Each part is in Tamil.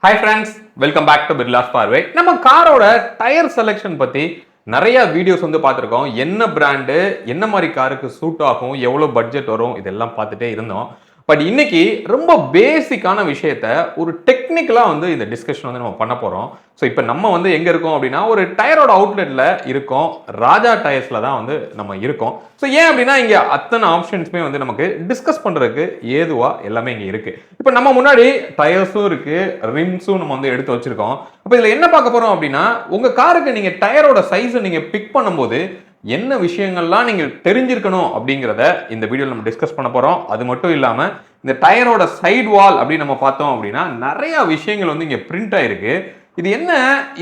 Hi friends, welcome back to Birlas பார்வை. நம்ம காரோட டயர் செலெக்ஷன் பத்தி நிறைய வீடியோஸ் பார்த்துருக்கோம். என்ன பிராண்டு, என்ன மாதிரி காருக்கு சூட் ஆகும், எவ்வளோ பட்ஜெட் வரும், இதெல்லாம் பார்த்துட்டே இருந்தோம். பட் இன்னைக்கு ரொம்ப பேசிக்கான விஷயத்த ஒரு டெக்னிக்கலா இந்த டிஸ்கஷன் நம்ம பண்ண போறோம். ஸோ இப்போ நம்ம எங்க இருக்கோம் அப்படின்னா, ஒரு டயரோட அவுட்லெட்ல இருக்கோம். ராஜா டயர்ஸ்ல தான் நம்ம இருக்கோம். ஸோ ஏன் அப்படின்னா இங்க அத்தனை ஆப்ஷன்ஸுமே நமக்கு டிஸ்கஸ் பண்றதுக்கு ஏதுவா எல்லாமே இங்க இருக்கு. இப்போ நம்ம முன்னாடி டயர்ஸும் இருக்கு, ரிம்ஸும் நம்ம எடுத்து வச்சிருக்கோம். அப்போ இதுல என்ன பார்க்க போறோம் அப்படின்னா, உங்க காருக்கு நீங்க டயரோட சைஸை நீங்க பிக் பண்ணும்போது என்ன விஷயங்கள்லாம் நீங்க தெரிஞ்சிருக்கணும் அப்படிங்கிறத இந்த வீடியோல நம்ம டிஸ்கஸ் பண்ண போறோம். அது மட்டும் இல்லாம இந்த டயரோட சைடு வால் அப்படி நம்ம பார்த்தோம் அப்படின்னா நிறைய விஷயங்கள் இங்க பிரிண்ட் ஆயிருக்கு. இது என்ன,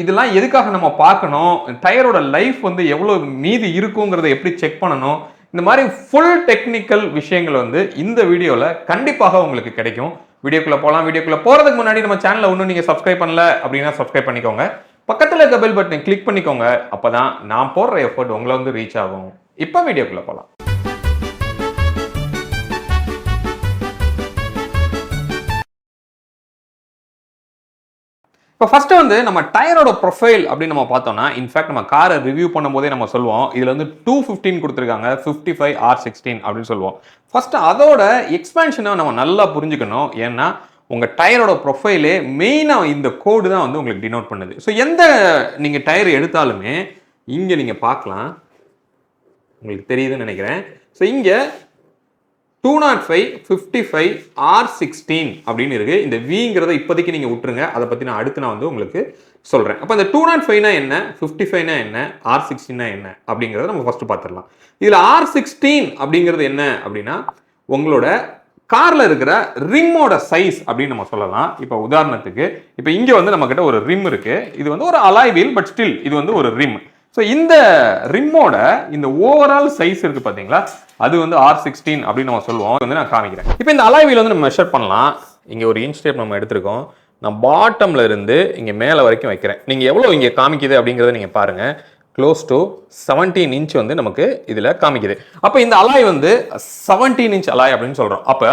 இதெல்லாம் எதுக்காக நம்ம பார்க்கணும், டயரோட லைஃப் எவ்வளவு மீதி இருக்குங்கிறத எப்படி செக் பண்ணணும், இந்த மாதிரி ஃபுல் டெக்னிக்கல் விஷயங்கள் இந்த வீடியோல கண்டிப்பாக உங்களுக்கு கிடைக்கும். வீடியோக்குள்ள போகலாம். வீடியோக்குள்ள போறதுக்கு முன்னாடி நம்ம சேனலை இன்னும் நீங்க சப்ஸ்கிரைப் பண்ணல அப்படின்னா சப்ஸ்கிரைப் பண்ணிக்கோங்க. பக்கத்துல இருக்க பெல் பட்டனை கிளிக் பண்ணிக்கோங்க. அப்பதான் நான் போடுற எஃபோர்ட் உங்களை ரீச் ஆகும். இப்போ வீடியோக்குள்ள போலாம். இப்போ ஃபர்ஸ்ட் நம்ம டயரோட ப்ரொஃபைல் அப்படின்னு நம்ம பார்த்தோம்னா, இன்ஃபேக்ட் நம்ம காரை ரிவ்யூ பண்ணும்போதே நம்ம சொல்லுவோம், இதுல 215 கொடுத்துருக்காங்க, 55 R16 அப்படின்னு சொல்லுவோம். ஃபர்ஸ்ட் அதோட எக்ஸ்பேன்ஷனை நம்ம நல்லா புரிஞ்சுக்கணும். ஏன்னா உங்க டயரோட ப்ரொஃபைலே மெயினா இந்த கோடு தான் உங்களுக்கு டினோட் பண்ணுது. ஸோ எந்த நீங்க டயர் எடுத்தாலுமே இங்க நீங்க பார்க்கலாம், உங்களுக்கு தெரியுதுன்னு நினைக்கிறேன். ஸோ இங்க 205 55 R16 அப்படின்னு இருக்கு. இந்த விங்கிறத இப்போதைக்கு நீங்க விட்டுருங்க, அதை பத்தி நான் அடுத்து நான் உங்களுக்கு சொல்றேன். அப்போ இந்த 205 என்ன, 55 என்ன, R16 என்ன அப்படிங்கிறத நம்ம ஃபர்ஸ்ட் பார்த்துடலாம். இதுல R16 அப்படிங்கிறது என்ன அப்படின்னா, உங்களோட கார்ல இருக்கிற ரிம்மோட சைஸ் அப்படின்னு நம்ம சொல்லலாம். இப்போ உதாரணத்துக்கு இப்போ இங்க நம்ம கிட்ட ஒரு ரிம் இருக்கு. இது ஒரு அலாய் வீல், பட் ஸ்டில் இது ஒரு ரிம். ஸோ இந்த ரிம்மோட இந்த ஓவரால் சைஸ் இருக்கு பாத்தீங்களா, அது R16 அப்படின்னு நம்ம சொல்லுவோம். நான் காமிக்கிறேன். இப்போ இந்த அலாய் வீல் நம்ம மெஷர் பண்ணலாம். இங்க ஒரு இன்ச் டேப் நம்ம எடுத்திருக்கோம். நான் பாட்டம்ல இருந்து இங்க மேல வரைக்கும் வைக்கிறேன். நீங்க எவ்வளவு இங்க காமிக்குது அப்படிங்கறத நீங்க பாருங்க. க்ளோஸ் டு 17 இன்ச் நமக்கு இதுல காமிக்குது. அப்ப இந்த அலாய் 17 இன்ச் அலாய் அப்படின்னு சொல்றோம். அப்ப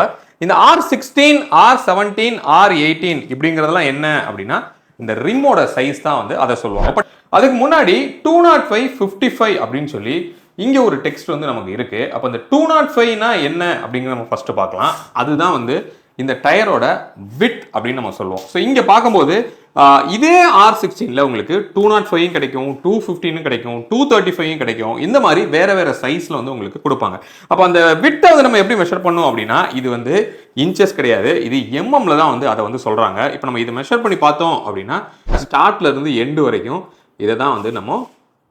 இந்த R16 R17 R18 இப்படிங்கிறதெல்லாம் என்ன அப்படின்னா, இந்த ரிம்மோட சைஸ் தான் அதை சொல்லுவாங்க. பட் அதுக்கு முன்னாடி 205 55 அப்படின்னு சொல்லி இங்க ஒரு டெக்ஸ்ட் நமக்கு இருக்கு. அப்ப இந்த 205னா என்ன அப்படிங்கறத நம்ம ஃபர்ஸ்ட் பார்க்கலாம். அதுதான் இந்த டயரோட விட்த் அப்படின்னு நம்ம சொல்லுவோம். ஸோ இங்க பார்க்கும்போது இதே R16ல உங்களுக்கு 205 கிடைக்கும், 215 கிடைக்கும், 235 கிடைக்கும். இந்த மாதிரி வேற வேற சைஸ்ல உங்களுக்கு கொடுப்பாங்க. அப்ப அந்த விட்தை நம்ம எப்படி மெஷர் பண்ணும் அப்படின்னா, இது இன்ச்சஸ் கிடையாது, இது எம்எம்ல தான் அதை சொல்றாங்க. இப்போ நம்ம இதை மெஷர் பண்ணி பார்த்தோம் அப்படின்னா, ஸ்டார்ட்ல இருந்து எண்டு வரைக்கும் இதை தான் நம்ம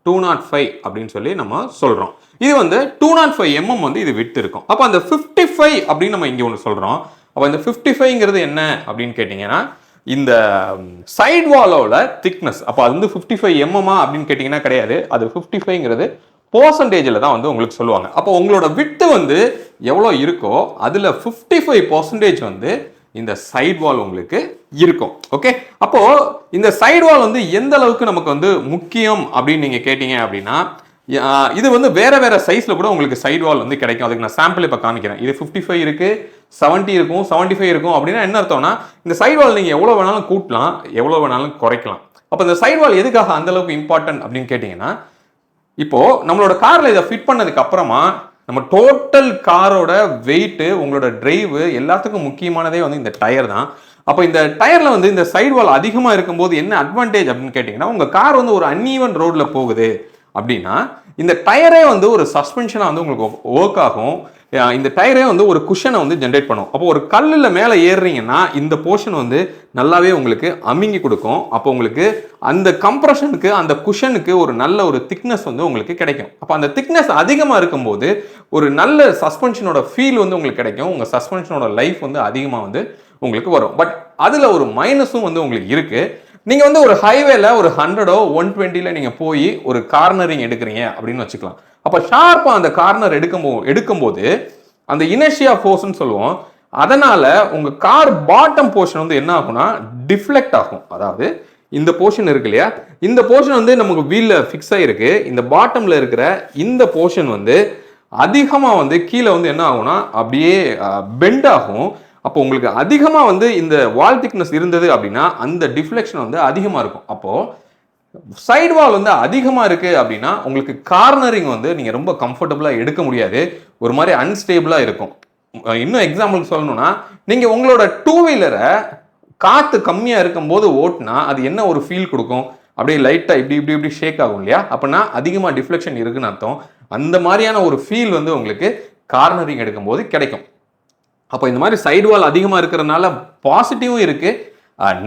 205 அப்படின்னு சொல்லி நம்ம சொல்றோம். இது 205 mm இது விட்த் இருக்கும். அப்ப அந்த 55 அப்படின்னு நம்ம இங்க ஒன்று சொல்றோம். அப்ப இந்த 55ங்கிறது என்ன அப்படின்னு கேட்டீங்கன்னா, இந்த சைடு வாலோட திக்னஸ். அப்ப அது 55 mm அப்படின்னு கேட்டீங்கன்னா கிடையாது, அது 55ங்கிறது பெர்சன்டேஜ்ல தான் உங்களுக்கு சொல்லுவாங்க. அப்போ உங்களோட விட்த் எவ்வளோ இருக்கோ அதுல 55% இந்த சைடு வால் உங்களுக்கு இருக்கும். ஓகே, அப்போ இந்த சைடு வால் எந்த அளவுக்கு நமக்கு முக்கியம் அப்படின்னு நீங்க கேட்டீங்க அப்படின்னா, இது வேற வேற சைஸ்ல கூட உங்களுக்கு சைடு வால் கிடைக்கும். அதுக்கு நான் சாம்பிள் இப்ப காமிக்கிறேன். இது 55 இருக்கு, 70 இருக்கும், 75 இருக்கும். அப்படின்னா என்ன அர்த்தம்னா, இந்த சைடு வால் நீங்க எவ்வளவு வேணாலும் கூட்டலாம், எவ்வளவு வேணாலும் குறைக்கலாம். அப்ப இந்த சைடு வால் எதுக்காக அந்த அளவுக்கு இம்பார்ட்டன்ட் அப்படின்னு கேட்டீங்கன்னா, இப்போ நம்மளோட கார்ல இதை ஃபிட் பண்ணதுக்கு அப்புறமா நம்ம டோட்டல் காரோட வெயிட், உங்களோட டிரைவ் எல்லாத்துக்கும் முக்கியமானதே இந்த டயர் தான். அப்போ இந்த டயர்ல இந்த சைடு வால் அதிகமா இருக்கும்போது என்ன அட்வான்டேஜ் அப்படின்னு கேட்டீங்கன்னா, உங்க கார் ஒரு அன்ஈவன் ரோட்ல போகுது அப்படின்னா இந்த டயரே ஒரு சஸ்பென்ஷனா உங்களுக்கு ஒர்க் ஆகும். இந்த டயரே ஒரு குஷனை ஜென்ரேட் பண்ணும். அப்போ ஒரு கல்லுல மேல ஏறுறீங்கன்னா இந்த போர்ஷன் நல்லாவே உங்களுக்கு அமுங்கி கொடுக்கும். அப்போ உங்களுக்கு அந்த கம்ப்ரஷனுக்கு, அந்த குஷனுக்கு ஒரு நல்ல ஒரு திக்னஸ் உங்களுக்கு கிடைக்கும். அப்போ அந்த திக்னஸ் அதிகமா இருக்கும்போது ஒரு நல்ல சஸ்பென்ஷனோட ஃபீல் உங்களுக்கு கிடைக்கும். உங்க சஸ்பென்ஷனோட லைஃப் அதிகமா உங்களுக்கு வரும். பட் அதுல ஒரு மைனஸும் உங்களுக்கு இருக்கு. நீங்க ஒரு ஹைவேல ஒரு 100 120ல நீங்க போய் ஒரு கார்னரிங் எடுக்கிறீங்க அப்படின்னு வச்சுக்கலாம். அப்ப ஷார்ப்பா அந்த கார்னர் எடுக்கும்போது அந்த இனர்ஷியா ஃபோர்ஸ்னு சொல்லுவோம். அதனால உங்க கார் பாட்டம் போர்ஷன் என்ன ஆகும்னா டிஃப்ளெக்ட் ஆகும். அதாவது இந்த போர்ஷன் இருக்கு இல்லையா, இந்த போர்ஷன் நமக்கு வீல்ல ஃபிக்ஸ் ஆயிருக்கு. இந்த பாட்டம்ல இருக்கிற இந்த போர்ஷன் அதிகமா கீழே என்ன ஆகும்னா அப்படியே பெண்ட் ஆகும். அப்போ உங்களுக்கு அதிகமாக வந்து இந்த வால் திக்னஸ் இருந்தது அப்படின்னா அந்த டிஃப்ளெக்ஷன் வந்து அதிகமாக இருக்கும். அப்போது சைடு வால் வந்து அதிகமாக இருக்குது அப்படின்னா உங்களுக்கு கார்னரிங் வந்து நீங்கள் ரொம்ப கம்ஃபர்டபுளாக எடுக்க முடியாது, ஒரு மாதிரி அன்ஸ்டேபிளாக இருக்கும். இன்னும் எக்ஸாம்பிளுக்கு சொல்லணும்னா, நீங்கள் உங்களோட டூ வீலரை காற்று கம்மியாக இருக்கும்போது ஓட்டினா அது என்ன ஒரு ஃபீல் கொடுக்கும், அப்படியே லைட்டாக இப்படி இப்படி இப்படி ஷேக் ஆகும் இல்லையா, அப்படின்னா அதிகமாக டிஃப்ளெக்ஷன் இருக்குன்னு அர்த்தம். அந்த மாதிரியான ஒரு ஃபீல் வந்து உங்களுக்கு கார்னரிங் எடுக்கும்போது கிடைக்கும். அப்போ இந்த மாதிரி சைடு வால் அதிகமாக இருக்கிறதுனால பாசிட்டிவும் இருக்குது,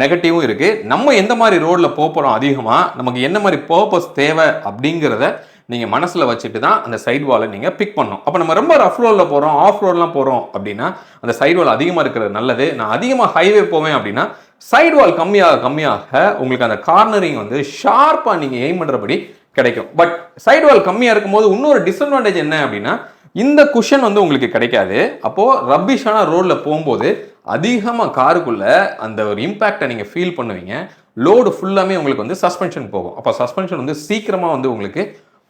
நெகட்டிவும் இருக்குது. நம்ம எந்த மாதிரி ரோடில் போகிறோம், அதிகமாக நமக்கு என்ன மாதிரி பர்பஸ் தேவை அப்படிங்கிறத நீங்கள் மனசில் வச்சுட்டு தான் அந்த சைடு வாலை நீங்கள் பிக் பண்ணணும். அப்போ நம்ம ரொம்ப ரஃப் ரோடில் போகிறோம், ஆஃப் ரோடெலாம் போகிறோம் அப்படின்னா அந்த சைடு வால் அதிகமாக இருக்கிறது நல்லது. நான் அதிகமாக ஹைவே போவேன் அப்படின்னா சைடு வால் கம்மியாக உங்களுக்கு அந்த கார்னரிங் வந்து ஷார்ப்பாக நீங்கள் எய்ம் பண்ணுறபடி கிடைக்கும். பட் சைடு வால் கம்மியாக இருக்கும்போது இன்னொரு டிஸ்அட்வான்டேஜ் என்ன அப்படின்னா இந்த குஷன் வந்து உங்களுக்கு கிடைக்காது. அப்போது ரப்பிஷான ரோடில் போகும்போது அதிகமாக காருக்குள்ள அந்த ஒரு இம்பேக்டை நீங்கள் ஃபீல் பண்ணுவீங்க. லோடு ஃபுல்லாமே உங்களுக்கு வந்து சஸ்பென்ஷன் போகும். அப்போ சஸ்பென்ஷன் வந்து சீக்கிரமாக வந்து உங்களுக்கு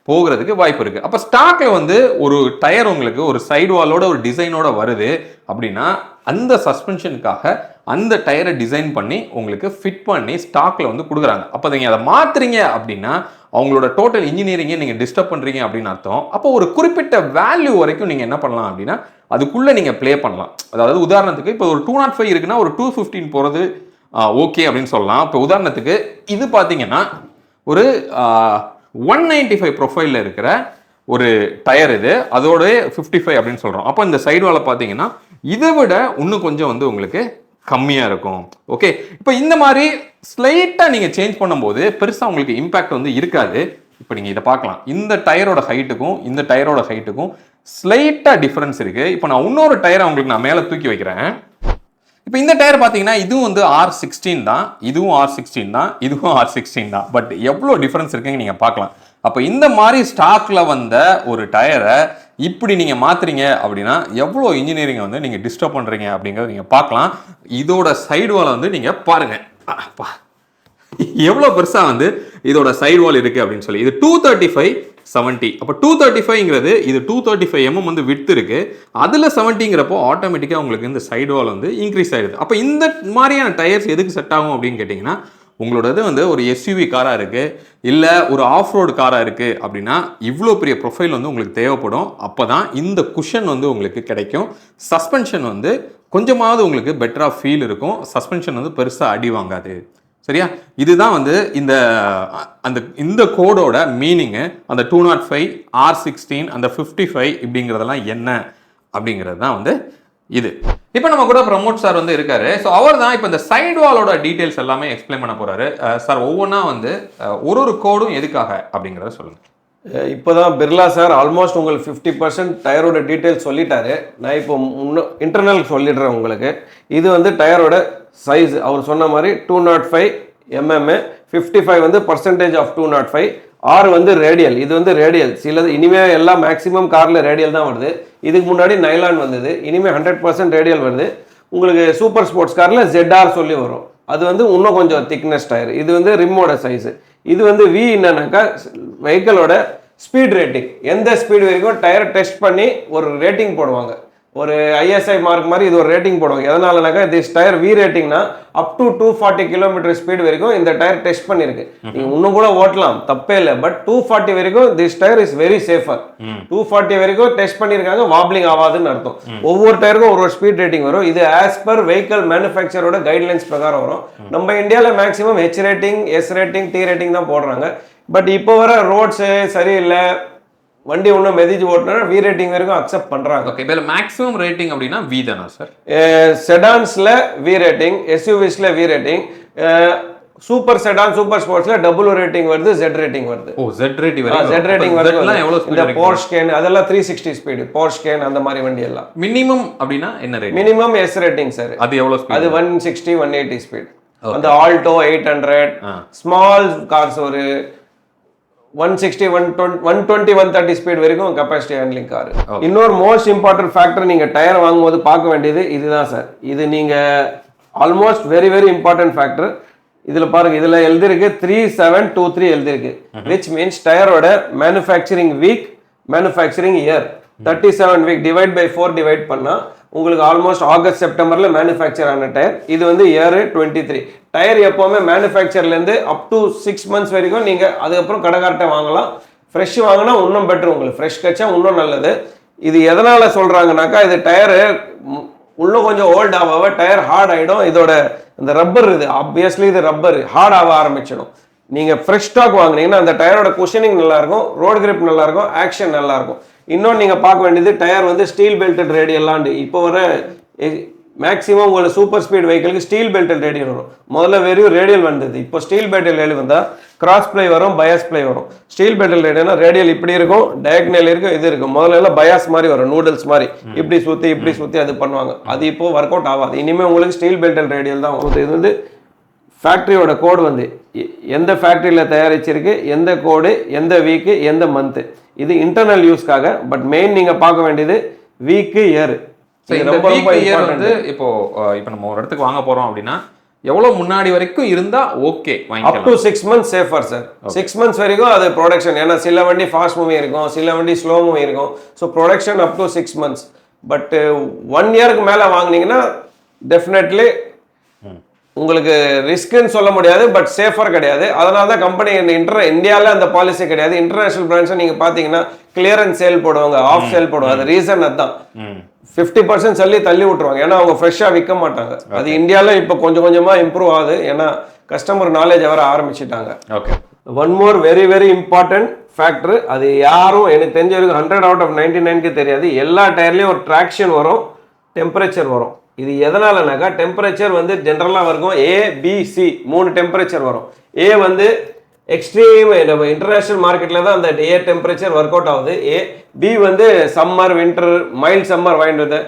போகிறதுக்கு வாய்ப்பு இருக்குது. அப்போ ஸ்டாக்கில் வந்து ஒரு டயர் உங்களுக்கு ஒரு சைடு வாலோட ஒரு டிசைனோட வருது அப்படின்னா அந்த சஸ்பென்ஷனுக்காக அந்த டயரை டிசைன் பண்ணி உங்களுக்கு ஃபிட் பண்ணி ஸ்டாக்கில் வந்து கொடுக்குறாங்க. அப்போ நீங்கள் அதை மாற்றுறீங்க அப்படின்னா அவங்களோட டோட்டல் இன்ஜினியரிங்கை நீங்கள் டிஸ்டர்ப் பண்ணுறீங்க அப்படின்னு அர்த்தம். அப்போ ஒரு குறிப்பிட்ட வேல்யூ வரைக்கும் நீங்கள் என்ன பண்ணலாம் அப்படின்னா அதுக்குள்ளே நீங்கள் ப்ளே பண்ணலாம். அதாவது உதாரணத்துக்கு இப்போ ஒரு 205 இருக்குன்னா ஒரு 215 போகிறது ஓகே அப்படின்னு சொல்லலாம். இப்போ உதாரணத்துக்கு இது பார்த்தீங்கன்னா ஒரு 195 ப்ரொஃபைலில் இருக்கிற ஒரு டயர், இது அதோட 55 அப்படின்னு சொல்கிறோம். அப்போ இந்த சைடு வாலை பார்த்தீங்கன்னா இதை விட இன்னும் கொஞ்சம் வந்து உங்களுக்கு கம்மியாக இருக்கும். ஓகே, இப்போ இந்த மாதிரி ஸ்லைட்டாக நீங்கள் சேஞ்ச் பண்ணும்போது பெருசாக உங்களுக்கு இம்பேக்ட் வந்து இருக்காது. இப்போ நீங்கள் இதை பார்க்கலாம், இந்த டயரோட ஹைட்டுக்கும் இந்த டயரோட ஹைட்டுக்கும் ஸ்லைட்டாக டிஃப்ரென்ஸ் இருக்குது. இப்போ நான் இன்னொரு டயரை உங்களுக்கு நான் மேலே தூக்கி வைக்கிறேன். இப்போ இந்த டயர் பார்த்தீங்கன்னா இதுவும் வந்து R16 தான், இதுவும் R16 தான், இதுவும் R16 தான். பட் எவ்வளோ டிஃப்ரென்ஸ் இருக்குன்னு நீங்கள் பார்க்கலாம். அப்போ இந்த மாதிரி ஸ்டாக்கில் வந்த ஒரு டயரை இப்படி நீங்கள் மாற்றுறீங்க அப்படின்னா எவ்வளோ இன்ஜினியரிங்கை வந்து நீங்கள் டிஸ்டர்ப் பண்ணுறீங்க அப்படிங்கிறத நீங்கள் பார்க்கலாம். இதோட சைடு வாலை வந்து நீங்கள் பாருங்கள், எவ்வளோ பெருசாக வந்து இதோட சைடு வால் இருக்குது அப்படின்னு சொல்லி. இது 235/70. அப்போ 235ங்கிறது இது 235 mm வந்து விட்த் இருக்குது, அதில் 70ங்கிறப்போ ஆட்டோமேட்டிக்காக உங்களுக்கு இந்த சைடு வால் வந்து இன்க்ரீஸ் ஆகிடுது. அப்போ இந்த மாதிரியான டயர்ஸ் எதுக்கு செட் ஆகும் அப்படின்னு கேட்டிங்கன்னா உங்களோடது வந்து ஒரு எஸ்யூவி காராக இருக்குது இல்லை ஒரு ஆஃப் ரோடு காராக இருக்குது அப்படின்னா இவ்வளோ பெரிய ப்ரொஃபைல் வந்து உங்களுக்கு தேவைப்படும். அப்போ தான் இந்த குஷன் வந்து உங்களுக்கு கிடைக்கும். சஸ்பென்ஷன் வந்து கொஞ்சமாவது உங்களுக்கு பெட்டராக ஃபீல் இருக்கும். சஸ்பென்ஷன் வந்து பெருசாக அடி வாங்காது. சரியா, இதுதான் வந்து இந்த கோடோட மீனிங்கு. அந்த 205 R16 அந்த 55 இப்படிங்கிறதெல்லாம் என்ன அப்படிங்கிறது தான் வந்து இது. இப்போ நம்ம கூட பிரமோட் சார் வந்து இருக்காரு. ஸோ அவர் தான் இப்போ இந்த சைடு வாலோட டீட்டெயில்ஸ் எல்லாமே எக்ஸ்பிளைன் பண்ண போறாரு. சார் ஒவ்வொன்றா வந்து ஒரு கோடும் எதுக்காக அப்படிங்கிறத சொல்லுங்க. இப்போதான் பிர்லா சார் ஆல்மோஸ்ட் உங்களுக்கு 50% டயரோட டீட்டெயில்ஸ் சொல்லிட்டாரு. நான் இப்போ இன்டர்னல் சொல்லிடுறேன் உங்களுக்கு. இது வந்து டயரோட சைஸ் அவர் சொன்ன மாதிரி 205 mm, 55 வந்து பர்சன்டேஜ் ஆஃப் 205, R வந்து ரேடியல். இது வந்து ரேடியல். சிலது இனிமேல் எல்லாம் மேக்ஸிமம் காரில் ரேடியல் தான் வருது. இதுக்கு முன்னாடி நைலான் வந்தது, இனிமேல் 100% ரேடியல் வருது. உங்களுக்கு சூப்பர் ஸ்போர்ட்ஸ் காரில் ZR சொல்லி வரும், அது வந்து இன்னும் கொஞ்சம் திக்னஸ் டயர். இது வந்து ரிம்மோட சைஸு. இது வந்து V என்னன்னாக்கா வெஹிக்கிளோட ஸ்பீட் ரேட்டிங், எந்த ஸ்பீடு வரைக்கும் டயர் டெஸ்ட் பண்ணி ஒரு ரேட்டிங் போடுவாங்க. ஒரு ISI மார்க் மாதிரி இது ஒரு ரேட்டிங் போடுவாங்க. எதனாலனாக்கா திஸ் டயர் V ரேட்டிங்னா அப் டு 240 km ஸ்பீடு வரைக்கும் இந்த டயர் டெஸ்ட் பண்ணிருக்கு. நீங்க இன்னும் கூட ஓட்டலாம், தப்பே இல்லை. பட் 240 வரைக்கும் this tyre is very safer. 240 வரைக்கும் டெஸ்ட் பண்ணியிருக்காங்க, வாப்ளிங் ஆகாதுன்னு அர்த்தம். ஒவ்வொரு டயருக்கும் ஒரு ஸ்பீட் ரேட்டிங் வரும். இது ஆஸ் பர் வெஹிக்கல் மேனுஃபேக்சரோட கைட்லைன்ஸ் பிரகாரம் வரும். நம்ம இந்தியாவில் maximum H rating, S rating, T rating தான் போடுறாங்க. பட் இப்போ வர ரோட்ஸு சரியில்லை, வண்டி ஒன்றும் மெதிச்சு ஓட்டினா V ரேட்டிங் வரைக்கும் அக்செப்ட் பண்ணுறாங்க. ஓகே, இப்போ மேக்ஸிமம் ரேட்டிங் அப்படின்னா V தானா சார்? செடான்ஸில் V ரேட்டிங், SUVஸில் V rating, super sedan, super ஸ்போர்ட்ஸ்ல டபுள் ரேட்டிங் வருது, Z ரேட்டிங் வருது. ஓ, Z ரேட்டிங் வருது. Z ரேட்டிங் வருது. இந்த போர்ஷ் கேன் அதெல்லாம் 360 ஸ்பீடு, போர்ஷ் கேன் அந்த மாதிரி வண்டி எல்லாம். மினிமம் அப்படின்னா என்ன rate? Minimum S rating sir. அது எவ்வளவு ஸ்பீடு? அது 160 180 ஸ்பீடு. அந்த ஆல்டோ 800, ஸ்மால் கார்ஸ் ஒரு 160 120 130 ஸ்பீட் வரைக்கும் கெப்பாசிட்டி ஹேண்ட்லிங் கார். இன்னொரு மோஸ்ட் இம்பார்ட்டன்ட் ஃபேக்டர் நீங்க டயர் வாங்கும்போது பார்க்க வேண்டியது இதுதான் சார். இது நீங்க almost very very important factor. இதுல பாருங்க, இதுல எழுதிருக்கு 3723 எழுதிருக்கு, which means டயரோட manufacturing week, manufacturing year 37 week divide by 4 divide பண்ணா உங்களுக்கு ஆல்மோஸ்ட் ஆகஸ்ட் செப்டம்பர்ல மேனுஃபேக்சர் ஆன டயர். இது வந்து இயர் 23. டயர் எப்போவுமே மேனுஃபேக்சர்லேருந்து அப் டு 6 months வரைக்கும் நீங்கள் அதுக்கப்புறம் கடைக்கார்ட்ட வாங்கலாம். ஃப்ரெஷ் வாங்கினா இன்னும் பெட்ரு, உங்களுக்கு ஃப்ரெஷ் கச்சா இன்னும் நல்லது. இது எதனால் சொல்கிறாங்கனாக்கா, இது டயரு இன்னும் கொஞ்சம் ஓல்ட் ஆக டயர் ஹார்ட் ஆகிடும். இதோட இந்த ரப்பர் இது ஆப்வியஸ்லி இது ரப்பர் ஹார்ட் ஆக ஆரம்பிச்சிடும். நீங்கள் ஃப்ரெஷ் ஸ்டாக் வாங்கினீங்கன்னா அந்த டயரோட குஷனிங் நல்லாயிருக்கும், ரோடு கிரிப் நல்லாயிருக்கும், ஆக்ஷன் நல்லாயிருக்கும். இன்னொன்று நீங்கள் பார்க்க வேண்டியது டயர் வந்து ஸ்டீல் பெல்டட் ரேடியல்லாண்டு இப்போ வர மேக்ஸிமம் உங்களுக்கு சூப்பர் ஸ்பீட் வெஹிக்கிளுக்கு ஸ்டீல் பெல்டட் ரேடியல் வரும். முதல்ல வெறும் ரேடியல் வந்தது, இப்போ ஸ்டீல் பெல்டட் ரேடியல் வந்தால் கிராஸ் பிளே வரும், பயாஸ் பிளே வரும். ஸ்டீல் பெல்டட் ரேடியல்னா ரேடியல் இப்படி இருக்கும், டயக்னல் இருக்கும், இது இருக்கும். முதல்ல எல்லாம் பயாஸ் மாதிரி வரும், நூடுல்ஸ் மாதிரி இப்படி சுற்றி அது பண்ணுவாங்க. அது இப்போ ஒர்க் அவுட் ஆகாது. இனிமேல் உங்களுக்கு ஸ்டீல் பெல்டட் ரேடியல் தான் வரும். இது வந்து ஃபேக்ட்ரியோட கோடு வந்து எந்த ஃபேக்ட்ரியில் தயாரிச்சிருக்கு, எந்த கோடு, எந்த வீக்கு, எந்த மந்த்து. இது இன்டர்னல் யூஸ்க்காக. பட் மெயின் நீங்கள் பார்க்க வேண்டியது வீக்கு, இயர். வந்து இப்போ நம்ம ஒரு இடத்துக்கு வாங்க போறோம் அப்படின்னா எவ்வளவு முன்னாடி வரைக்கும் இருந்தா okay up to 6 months safer sir. 6 months வரைக்கும் அது ப்ரொடக்ஷன். ஏன்னா சில வண்டி ஃபாஸ்ட் மூவிங் இருக்கும், சில வண்டி ஸ்லோ மூவிங் இருக்கும். So production up to 6 months. But 1 yearக்கு மேலே வாங்கினீங்கன்னா டெஃபினெட்லி உங்களுக்கு ரிஸ்க்குன்னு சொல்ல முடியாது, பட் சேஃபர் கிடையாது. அதனால தான் கம்பெனி இந்தியாவில் அந்த பாலிசி கிடையாது. இன்டர்நேஷனல் பிராண்ட்ஸை நீங்கள் பார்த்தீங்கன்னா கிளியரன்ஸ் சேல் போடுவாங்க, ஆஃப் சேல் போடுவாங்க. அது ரீசன் அதுதான். 50% சொல்லி தள்ளி விட்டுருவாங்க, ஏன்னா அவங்க ஃப்ரெஷ்ஷாக விற்க மாட்டாங்க. அது இந்தியாவில் இப்போ கொஞ்சம் கொஞ்சமாக இம்ப்ரூவ் ஆகுது, ஏன்னா கஸ்டமர் நாலேஜ் வர ஆரம்பிச்சிட்டாங்க. Okay, one more very very important factor. அது யாரும் எனக்கு தெரிஞ்ச வரைக்கும் 100 out of 99க்கு தெரியாது. எல்லா டயர்லேயும் ஒரு ட்ராக்ஷன் வரும், டெம்பரேச்சர் வரும். இது எதனாலனாக்கா டெம்பரேச்சர் வந்து ஜென்ரலாக இருக்கும் ABC 3 டெம்பரேச்சர் வரும். ஏ வந்து எக்ஸ்ட்ரீம் நம்ம இன்டர்நேஷனல் மார்க்கெட்டில் தான் அந்த ஏ டெம்பரேச்சர் ஒர்க் அவுட் ஆகுது. பி வந்து சம்மர், வின்டர், மைல்ட் சம்மர் வாங்கிட்டு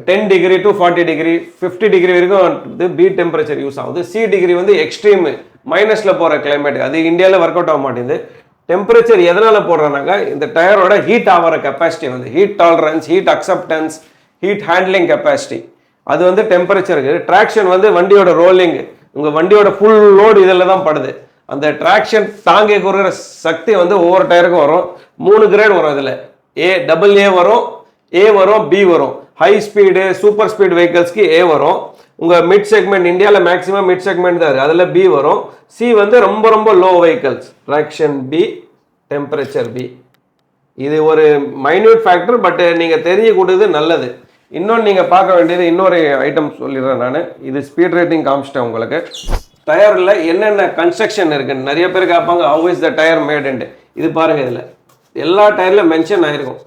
10 degree to 40 degree 50 degree வரைக்கும் வந்து பி டெம்பரேச்சர் யூஸ் ஆகுது. சி டிகிரி வந்து எக்ஸ்ட்ரீம் மைனஸில் போகிற கிளைமேட், அது இந்தியாவில் ஒர்க் அவுட் ஆக மாட்டேங்குது. டெம்பரேச்சர் எதனால் போடுறாங்கனாக்கா இந்த டயரோட ஹீட் ஆகிற கெப்பாசிட்டி வந்து heat tolerance, heat acceptance, heat handling capacity, அது வந்து டெம்பரேச்சருக்கு. ட்ராக்ஷன் வந்து வண்டியோட ரோலிங், உங்கள் வண்டியோட ஃபுல் லோடு இதில் தான் படுது. அந்த ட்ராக்ஷன் தாங்கி கொடுக்குற சக்தி வந்து ஒவ்வொரு டயருக்கும் வரும். 3 கிரேட் வரும். இதில் AA வரும், ஏ வரும், பி வரும். ஹை ஸ்பீடு சூப்பர் ஸ்பீட் வெஹிக்கிள்ஸ்க்கு ஏ வரும். உங்கள் மிட் செக்மெண்ட் இந்தியாவில் மேக்ஸிமம் மிட் செக்மெண்ட் தான் இருக்குது, அதில் பி வரும். சி வந்து ரொம்ப ரொம்ப low vehicles, traction B, temperature B. இது ஒரு மைன்யூட் ஃபேக்டர், பட் நீங்கள் தெரிஞ்சு கொடுக்குறது நல்லது. இன்னொன்று நீங்கள் பார்க்க வேண்டியது இன்னொரு ஐட்டம் சொல்லிடுறேன் நான். இது ஸ்பீட் ரேட்டிங் காமிச்சிட்டேன் உங்களுக்கு. டயரில் என்னென்ன கன்ஸ்ட்ரக்ஷன் இருக்குன்னு நிறைய பேர் கேட்பாங்க, ஹவ் இஸ் த டயர் மேடுன்ட்டு. இது பாருங்கள், இதில் எல்லா டயர்லையும் மென்ஷன் ஆகிருக்கும்.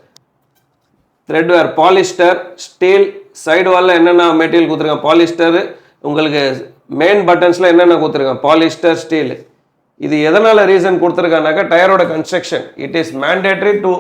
த்ரெட் வேர், பாலிஸ்டர், ஸ்டீல், சைடு வாலில் என்னென்ன மெட்டீரியல் கொடுத்துருக்காங்க, பாலிஸ்டர். உங்களுக்கு மெயின் பட்டன்ஸில் என்னென்ன கொடுத்துருக்காங்க, பாலிஸ்டர், ஸ்டீல். இது எதனால் ரீசன் கொடுத்துருக்காங்கனாக்கா டயரோட construction. It is mandatory to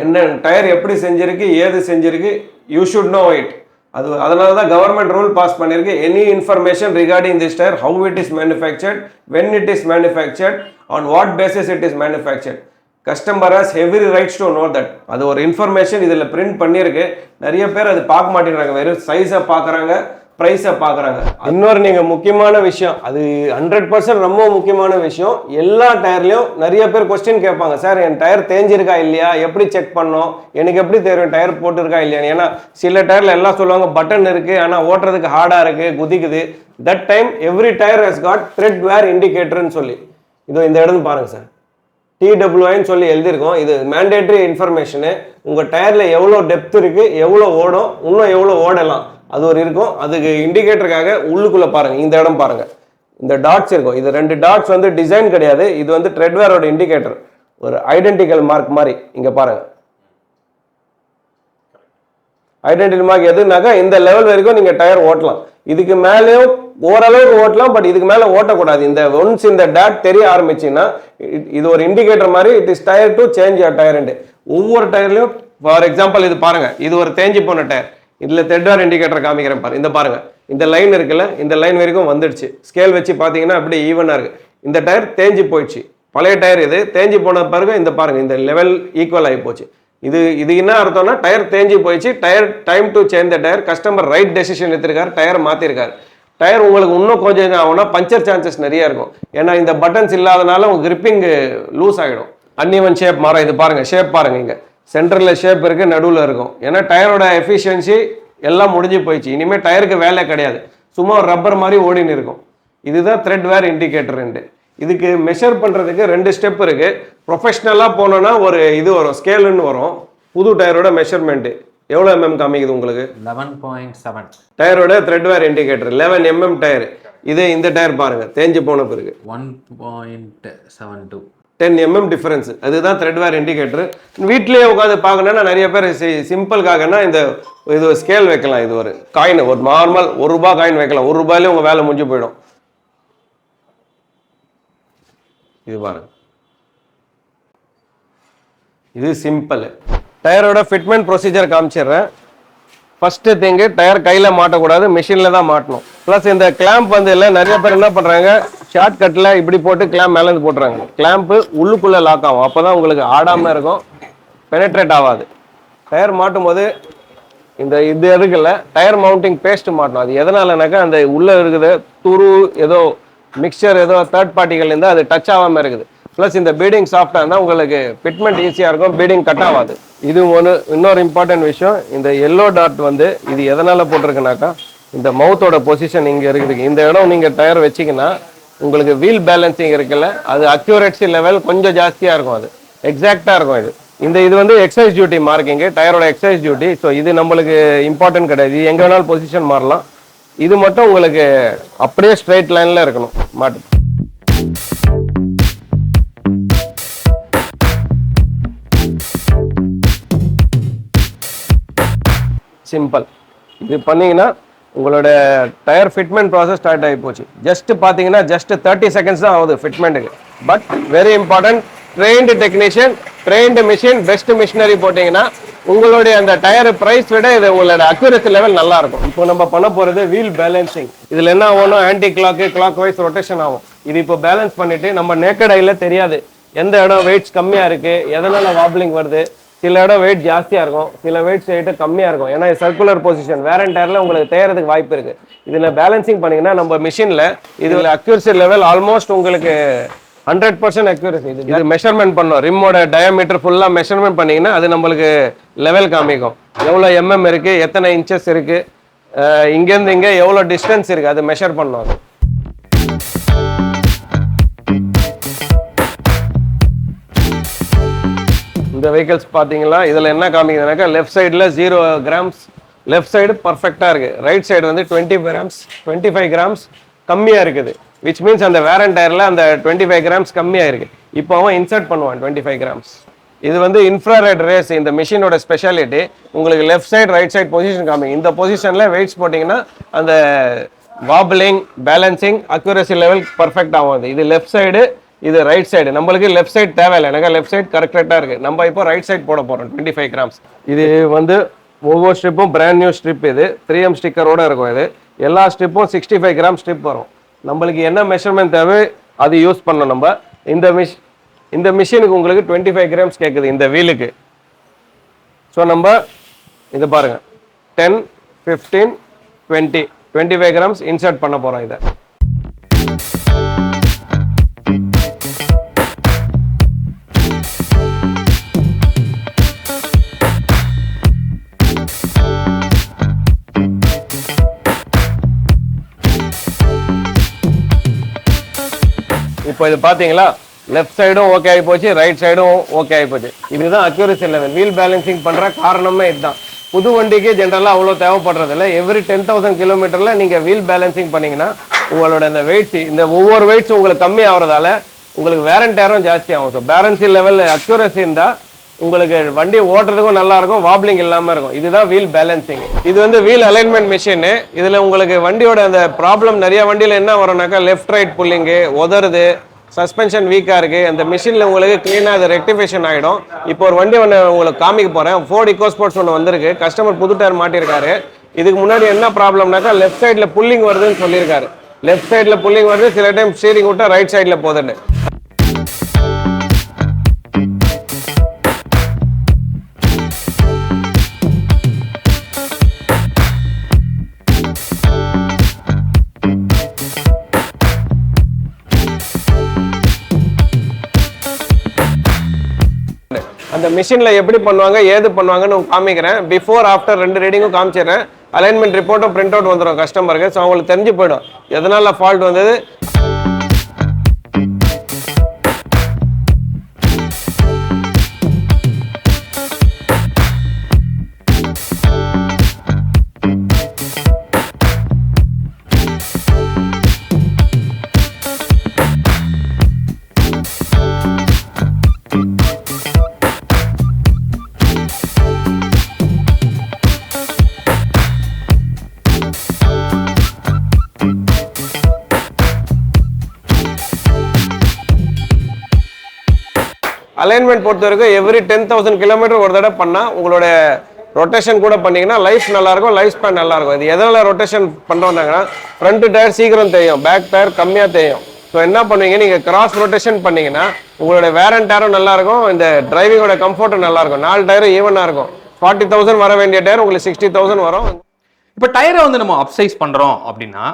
என்ன டயர் எப்படி செஞ்சிருக்கு, ஏது செஞ்சிருக்கு, யூ ஷுட் நோ இட். அது அதனால தான் கவர்மெண்ட் ரூல் பாஸ் பண்ணியிருக்கு. Any information regarding this tyre, how it is manufactured, when it is manufactured, on what basis it is manufactured. Customer has heavy rights to know that. அது ஒரு இன்ஃபர்மேஷன் இதில் பிரிண்ட் பண்ணியிருக்கு. நிறைய பேர் அது பார்க்க மாட்டேங்கிறாங்க, வெறும் சைஸை பார்க்குறாங்க, ப்ரைஸை பார்க்குறாங்க. இன்னொரு நீங்கள் முக்கியமான விஷயம், அது 100% ரொம்ப முக்கியமான விஷயம். எல்லா டயர்லையும் நிறைய பேர் கொஸ்டின் கேட்பாங்க, சார் என் டயர் தேஞ்சிருக்கா இல்லையா, எப்படி செக் பண்ணோம், எனக்கு எப்படி தெரியும் டயர் போட்டிருக்கா இல்லையான்னு. ஏன்னா சில டயரில் எல்லாம் சொல்லுவாங்க பட்டன் இருக்குது, ஆனால் ஓட்டுறதுக்கு ஹார்டாக இருக்குது, குதிக்குது. That time every tyre has got tread wear இண்டிகேட்டர்னு சொல்லி, இதோ இந்த இடம் பாருங்கள் சார், TWIன்னு சொல்லி எழுதியிருக்கோம். இது மேண்டேட்ரி இன்ஃபர்மேஷனு. உங்கள் டயரில் எவ்வளோ டெப்த் இருக்குது, எவ்வளோ ஓடும், இன்னும் எவ்வளோ ஓடலாம், அது ஒரு இருக்கும். அதுக்கு இண்டிகேட்டருக்காக உள்ளுக்குள்ளே பாருங்கள், இந்த இடம் பாருங்கள், இந்த டாட்ஸ் இருக்கும். இது 2 டாட்ஸ் வந்து டிசைன் கிடையாது, இது வந்து த்ரெட்வேரோட இண்டிகேட்டர், ஒரு ஐடென்டிக்கல் மார்க் மாதிரி. இங்கே பாருங்கள், ஐடென்டிட்டி மார்க் எதுனாக்கா இந்த லெவல் வரைக்கும் நீங்கள் டயர் ஓட்டலாம். இதுக்கு மேலேயும் ஓரளவுக்கு ஓட்டலாம், பட் இதுக்கு மேலே ஓட்டக்கூடாது. இந்த ஒன்ஸ் இந்த டாட் தெரிய ஆரம்பிச்சுன்னா இது ஒரு இண்டிகேட்டர் மாதிரி, it is tyre to change your டயர்ன்ட்டு. ஒவ்வொரு டயர்லையும் ஃபார் எக்ஸாம்பிள் இது பாருங்கள், இது ஒரு தேஞ்சு போன டயர். இதில் த்ரெட்வேர் இண்டிகேட்டர் காமிக்கிறேன் பாரு. இந்த பாருங்கள், இந்த லைன் இருக்குல்ல, இந்த லைன் வரைக்கும் வந்துடுச்சு. ஸ்கேல் வச்சு பார்த்தீங்கன்னா அப்படியே ஈவனாக இருக்குது. இந்த டயர் தேஞ்சு போயிடுச்சு, பழைய டயர். இது தேஞ்சு போன பிறகு இந்த பாருங்கள், இந்த லெவல் ஈக்குவல் ஆகி போச்சு. இது என்ன அர்த்தம்னா டயர் தேஞ்சு போயிடுச்சு, tyre time to change the tyre. Customer right decision எடுத்திருக்காரு, டயர் மாற்றிருக்காரு. டயர் உங்களுக்கு இன்னும் கொஞ்சம் என்ன ஆகும்னா பஞ்சர் சான்சஸ் நிறைய இருக்கும். ஏன்னா இந்த பட்டன்ஸ் இல்லாதனால உங்கள் கிரிப்பிங் லூஸ் ஆகிடும், அன்இவன் ஷேப் மாறும். இது பாருங்கள், ஷேப் பாருங்கள், இங்கே சென்டரில் ஷேப் இருக்குது, நடுவில் இருக்கும். ஏன்னா டயரோட எஃபிஷியன்சி எல்லாம் முடிஞ்சு போயிடுச்சு. இனிமேல் டயருக்கு வேலை கிடையாது, சும்மா ஒரு ரப்பர் மாதிரி ஓடின்னு இருக்கும். இதுதான் த்ரெட் வேர் இண்டிகேட்டர். இதுக்கு மெஷர் பண்ணுறதுக்கு 2 ஸ்டெப் இருக்குது. ப்ரொஃபஷ்னலாக போனோன்னா ஒரு இது வரும், ஸ்கேலுன்னு வரும். புது டயரோட மெஷர்மெண்ட்டு எவ்வளோ காமிக்குது உங்களுக்கு? 11.7. டயரோட த்ரெட் வேர் இண்டிகேட்டர் 11 டயர். இந்த டயர் பாருங்க, தேஞ்சு போன பிறகு 1.72, 10 டிஃபரன்ஸ். அதுதான் த்ரெட் வேர் இண்டிகேட்டர். வீட்லேயே உட்காந்து பார்க்கணுன்னா நிறைய பேர் சிம்பிள்காகனா இது ஸ்கேல் வைக்கலாம். இது ஒரு காயின், ஒரு நார்மல் ₹1 காயின் வைக்கலாம். ₹1 உங்கள் வேலை முடிஞ்சு போயிடும். இது பாருங்க, இது சிம்பிள். டயரோட ஃபிட்மெண்ட் ப்ரொசீஜர் காமிச்சிடுறேன். ஃபர்ஸ்ட் திங்கு, டயர் கையில் மாட்டக்கூடாது, மிஷினில் தான் மாட்டணும். ப்ளஸ் இந்த கிளாம்ப் இல்லை, நிறைய பேர் என்ன பண்ணுறாங்க, ஷார்ட் கட்டில் இப்படி போட்டு கிளாம்ப் மேலேருந்து போட்டுறாங்க. கிளாம்ப்பு உள்ளுக்குள்ளே லாக் ஆகும், அப்போ தான் உங்களுக்கு ஆடாமல் இருக்கும், பெனட்ரேட் ஆகாது. டயர் மாட்டும் போது இது இருக்குல்ல, டயர் மவுண்டிங் பேஸ்ட் மாட்டணும். அது எதனாலனாக்கா அந்த உள்ளே இருக்குது துரு ஏதோ மிக்சர் ஏதோ தேர்ட் பார்ட்டிகள் இருந்தால் அது டச் ஆகாமல் இருக்குது. ப்ளஸ் இந்த பீடிங் சாஃப்டாக இருந்தால் உங்களுக்கு ஃபிட்மெண்ட் ஈஸியாக இருக்கும், பீடிங் கட் ஆகாது. இது இன்னொரு இம்பார்ட்டன்ட் விஷயம். இந்த எல்லோ டாட் இது எதனால் போட்டிருக்குனாக்கா, இந்த மவுத்தோட பொசிஷன் இங்கே இருக்குது. இந்த இடம் நீங்கள் டயர் வச்சிங்கன்னா உங்களுக்கு வீல் பேலன்சிங் இருக்குல்ல, அது அக்யூரேட்ஸி லெவல் கொஞ்சம் ஜாஸ்தியாக இருக்கும், அது எக்ஸாக்டாக இருக்கும். இது எக்ஸைஸ் டியூட்டி மார்க்கிங்கு, டயரோட எக்ஸைஸ் டியூட்டி. ஸோ இது நம்மளுக்கு இம்பார்ட்டன்ட் கிடையாது, இது எங்கே வேணாலும் பொசிஷன் மாறலாம். இது மட்டும் உங்களுக்கு அப்படியே ஸ்ட்ரைட் லைனில் இருக்கணும் மாட்டு. சிம்பிள். இது பண்ணீங்கன்னா உங்களோட டயர் ஃபிட்மெண்ட் ப்ராசஸ் ஸ்டார்ட் ஆகி போச்சு. ஜஸ்ட் பார்த்தீங்கன்னா ஜஸ்ட் 30 செகண்ட்ஸ் தான் ஆகுது ஃபிட்மெண்ட்டுக்கு. But very important, trained technician, trained machine, best machinery போட்டிங்கன்னா உங்களுடைய அந்த டயர் ப்ரைஸ் விட இது உங்களோட அக்யூரசி லெவல் நல்லா இருக்கும். இப்போ நம்ம பண்ண போகிறது வீல் பேலன்சிங். இதில் என்ன ஆகணும், ஆன்டி கிளாக் வைஸ் ரொட்டேஷன் ஆகும். இது இப்போ பேலன்ஸ் பண்ணிட்டு நம்ம நேக்கட் ஐல தெரியாது எந்த இடம் வெயிட்ஸ் கம்மியாக இருக்குது, எதனால் வாப்லிங் வருது. சில இடம் வெயிட் ஜாஸ்தியாக இருக்கும், சில வெயிட்ஸ் வெயிட்டு கம்மியாக இருக்கும். ஏன்னா சர்க்குலர் பொசிஷன் வேற டயரில் உங்களுக்கு தேயறதுக்கு வாய்ப்பு இருக்குது. இதில் பேலன்சிங் பண்ணிங்கன்னா நம்ம மிஷினில் இதில் அக்யூரசி லெவல் ஆல்மோஸ்ட் உங்களுக்கு 100% அக்யூரசி. இது மெஷர்மெண்ட் பண்ணோம், ரிம்மோட டயாமீட்டர் ஃபுல்லாக மெஷர்மெண்ட் பண்ணிங்கன்னா அது நம்மளுக்கு லெவல் காமிக்கும். எவ்வளோ இருக்குது, எத்தனை இன்ச்சஸ் இருக்குது, இங்கேருந்து இங்கே எவ்வளோ டிஸ்டன்ஸ் இருக்குது, அது மெஷர் பண்ணோம். அது இந்த வெஹிக்கிள்ஸ் பார்த்தீங்களா, இதில் என்ன காமிக்குதுனாக்கா, லெஃப்ட் சைடில் 0 கிராம்ஸ், லெஃப்ட் சைடு பர்ஃபெக்டாக இருக்குது. ரைட் சைடு 20 கிராம்ஸ் 25 கிராம்ஸ் கம்மியாக இருக்குது. விச் மீன்ஸ் அந்த வேரன் டயரில் அந்த 25 கிராம்ஸ் கம்மியாக இருக்குது. இப்போ அவன் இன்சர்ட் பண்ணுவான் 25 கிராம்ஸ். இது இன்ஃப்ராரெட் ரேஸ், இந்த மிஷினோட ஸ்பெஷாலிட்டி. உங்களுக்கு left side right side position காமிக்கும். இந்த பொசிஷனில் வெயிட்ஸ் போட்டிங்கன்னா அந்த வாபிளிங், பேலன்சிங், அக்யூரசி லெவல் பர்ஃபெக்ட் ஆகும். இது லெஃப்ட் சைடு, இது ரைட் சைடு. நம்மளுக்கு லெஃப்ட் சைடு தேவையில்லை, எனக்கு லெஃப்ட் சைடு கரெக்டாக இருக்குது. நம்ம இப்போ ரைட் சைடு போட போகிறோம் 25 கிராம்ஸ். இது ஒவ்வொரு ஸ்ட்ரிப்பும் பிராண்ட் நியூ ஸ்ட்ரிப். இது 3M ஸ்டிக்கரோடு இருக்கும். இது எல்லா ஸ்ட்ரிப்பும் 65 கிராம் ஸ்ட்ரிப் வரும். நம்மளுக்கு என்ன மெஷர்மெண்ட் தேவை அது யூஸ் பண்ணணும் நம்ம. இந்த மிஷினுக்கு உங்களுக்கு 25 கிராம்ஸ் கேட்குது இந்த வீலுக்கு. ஸோ நம்ம இது பாருங்கள், 10, 15, 20, 25 கிராம்ஸ் இன்சர்ட் பண்ண போகிறோம். இதை இப்போ இது பார்த்தீங்களா, லெஃப்ட் சைடும் ஓகே ஆகி போச்சு, ரைட் சைடும் ஓகே ஆகி போச்சு. இதுதான் அக்யூரசி லெவல். வீல் பேலன்சிங் பண்ணுற காரணமே இதுதான். புது வண்டிக்கு ஜென்ரலாக அவ்வளோ தேவைப்படுறதில்ல. எவ்ரி 10,000 கிலோமீட்டரில் நீங்கள் வீல் பேலன்சிங் பண்ணிங்கன்னா உங்களோட இந்த வெயிட்ஸ், இந்த ஒவ்வொரு வெயிட்ஸ் உங்களுக்கு கம்மி ஆகிறதால உங்களுக்கு வேரன் டயரும் ஜாஸ்தி ஆகும். ஸோ பேலன்சி லெவல் அக்யூரசி இருந்தால் உங்களுக்கு வண்டி ஓட்டுறதுக்கும் நல்லா இருக்கும், வாப்லிங் இல்லாமல் இருக்கும். இதுதான் வீல் பேலன்சிங். இது வீல் அலைன்மெண்ட் மிஷின். இதில் உங்களுக்கு வண்டியோட அந்த ப்ராப்ளம் நிறைய வண்டியில் என்ன வரும்னாக்கா, லெஃப்ட் ரைட் புல்லிங்கு, உதறுது, சஸ்பென்ஷன் வீக்காக இருக்குது. அந்த மிஷினில் உங்களுக்கு க்ளீனாக அது ரெக்டிஃபிகேஷன் ஆகிடும். இப்போ ஒரு வண்டி உங்களுக்கு காமிக்க போகிறேன். ஃபோர்ட் இக்கோஸ்போர்ட்ஸ் ஒன்று வந்திருக்கு, கஸ்டமர் புது டயர் மாட்டியிருக்காரு. இதுக்கு முன்னாடி என்ன ப்ராப்ளம்னாக்கா, லெஃப்ட் சைடில் புல்லிங் வருதுன்னு சொல்லியிருக்காரு. லெஃப்ட் சைடில் புல்லிங் வருது, சில டைம் ஸ்டீரிங் விட்டா ரைட் சைடில் போகுதுன்னு. அந்த மிஷினில் எப்படி பண்ணுவாங்க, ஏது பண்ணுவாங்கன்னு காமிக்கிறேன். பிஃபோர் ஆஃப்டர் 2 ரீடிங்கும் காமிச்சிடுறேன். அலைன்மெண்ட் ரிப்போர்ட்டும் பிரிண்ட் அவுட் வந்துடும் கஸ்டமருக்கு. ஸோ அவங்களுக்கு தெரிஞ்சு போயிடும் எதனால ஃபால்ட் வந்தது. அலைன்மெண்ட் பொறுத்த வரைக்கும் எவ்ரி 10,000 கிலோமீட்டர் ஒரு தடவை பண்ணால் உங்களோட ரொட்டேஷன் கூட பண்ணீங்கன்னா லைஃப் நல்லாயிருக்கும், லைஃப் ஸ்பேன் நல்லாயிருக்கும். இது எதனால் ரொட்டேஷன் பண்ணுறோம்னாங்கன்னா ஃப்ரண்ட் டயர் சீக்கிரம் தெரியும், பேக் டயர் கம்மியாக தெரியும். ஸோ என்ன பண்ணுவீங்க, நீங்கள் கிராஸ் ரொட்டேஷன் பண்ணீங்கன்னா உங்களோட வேர் அண்ட் டயரும் நல்லாயிருக்கும், இந்த டிரைவிங்கோட கம்ஃபர்ட்டும் நல்லாயிருக்கும். 4 டயரும் ஈவனாக இருக்கும். 40,000 வர வேண்டிய டயர் உங்களுக்கு 60,000 வரும். இப்போ டயரை வந்து நம்ம அப்சைஸ் பண்ணுறோம் அப்படின்னா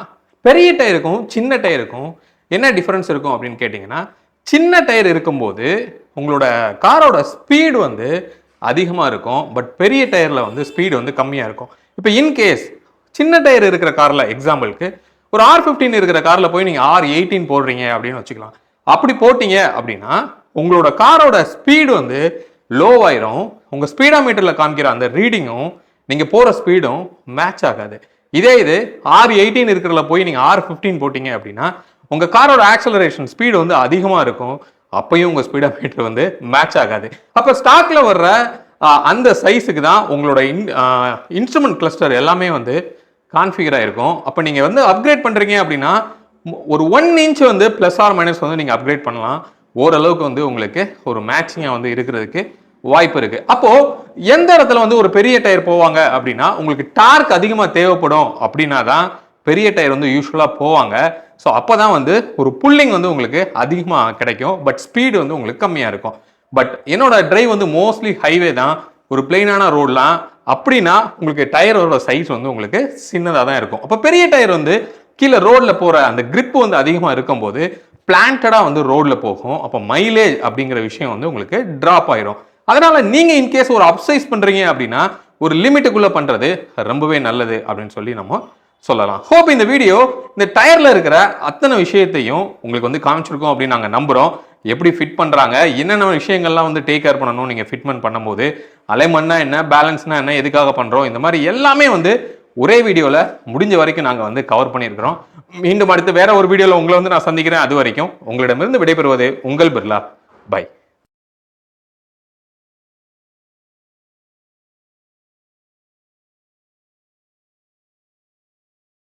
பெரிய டயருக்கும் சின்ன டயருக்கும் என்ன டிஃபரன்ஸ் இருக்கும் அப்படின்னு கேட்டிங்கன்னா, சின்ன டயர் இருக்கும்போது உங்களோட காரோட ஸ்பீடு வந்து அதிகமாக இருக்கும், பட் பெரிய டயரில் வந்து ஸ்பீடு வந்து கம்மியாக இருக்கும். இப்போ இன்கேஸ் சின்ன டயர் இருக்கிற காரில் எக்ஸாம்பிளுக்கு ஒரு R15 இருக்கிற காரில் போய் நீங்கள் R18 போடுறீங்க அப்படின்னு வச்சுக்கலாம். அப்படி போட்டிங்க அப்படின்னா உங்களோட காரோட ஸ்பீடு வந்து லோவாயிரும். உங்கள் ஸ்பீடாமீட்டரில் காமிக்கிற அந்த ரீடிங்கும் நீங்கள் போகிற ஸ்பீடும் மேட்ச் ஆகாது. இதே இது R18 இருக்கிறதுல போய் நீங்கள் R15 போட்டிங்க அப்படின்னா உங்கள் காரோட ஆக்சலரேஷன் ஸ்பீடு வந்து அதிகமாக இருக்கும், அப்பயும் உங்கள் ஸ்பீடாமீட்டர் வந்து மேட்ச் ஆகாது. அப்போ ஸ்டாக்கில் வர்ற அந்த சைஸுக்கு தான் உங்களோட இன்ஸ்ட்ருமெண்ட் கிளஸ்டர் எல்லாமே வந்து கான்ஃபிகர் ஆகிருக்கும். அப்போ நீங்கள் வந்து அப்கிரேட் பண்ணுறீங்க அப்படின்னா ஒரு 1 இன்ச் வந்து ப்ளஸ் ஆர் மைனஸ் வந்து நீங்கள் அப்கிரேட் பண்ணலாம். ஓரளவுக்கு வந்து உங்களுக்கு ஒரு மேட்சிங்காக வந்து இருக்கிறதுக்கு வாய்ப்பு இருக்குது. அப்போது எந்த இடத்துல வந்து ஒரு பெரிய டயர் போவாங்க அப்படின்னா உங்களுக்கு டார்க் அதிகமாக தேவைப்படும் அப்படின்னா தான் பெரிய டயர் வந்து யூஸ்வலாக போவாங்க. ஸோ அப்போ தான் வந்து ஒரு புல்லிங் வந்து உங்களுக்கு அதிகமாக கிடைக்கும், பட் ஸ்பீடு வந்து உங்களுக்கு கம்மியாக இருக்கும். பட் என்னோட டிரைவ் வந்து மோஸ்ட்லி ஹைவே தான், ஒரு பிளெயினான ரோட்லாம் அப்படின்னா உங்களுக்கு டயரோட சைஸ் வந்து உங்களுக்கு சின்னதாக தான் இருக்கும். அப்போ பெரிய டயர் வந்து கீழே ரோடில் போகிற அந்த கிரிப் வந்து அதிகமாக இருக்கும்போது பிளான்டடாக வந்து ரோடில் போகும். அப்போ மைலேஜ் அப்படிங்கிற விஷயம் வந்து உங்களுக்கு ட்ராப் ஆயிரும். அதனால நீங்கள் இன்கேஸ் ஒரு அப்சைஸ் பண்ணுறீங்க அப்படின்னா ஒரு லிமிட்டுக்குள்ளே பண்ணுறது ரொம்பவே நல்லது அப்படின்னு சொல்லி நம்ம சொல்லலாம். ஹோப் இந்த வீடியோ இந்த டயர்ல இருக்கிற அத்தனை விஷயத்தையும் உங்களுக்கு வந்து காமிச்சிருக்கோம் அப்படின்னு நாங்கள் நம்புறோம். எப்படி ஃபிட் பண்றாங்க, என்னென்ன விஷயங்கள்லாம் வந்து டேக் கேர் பண்ணணும் நீங்க ஃபிட்மெண்ட் பண்ணும்போது, அலைன்மெண்ட்னா என்ன, பேலன்ஸ்னா என்ன, எதுக்காக பண்றோம், இந்த மாதிரி எல்லாமே வந்து ஒரே வீடியோல முடிஞ்ச வரைக்கும் நாங்கள் வந்து கவர் பண்ணியிருக்கிறோம். மீண்டும் அடுத்து வேற ஒரு வீடியோல உங்களை வந்து நான் சந்திக்கிறேன். அது வரைக்கும் உங்களிடமிருந்து விடைபெறுவது உங்கள் பிர்லா. பை.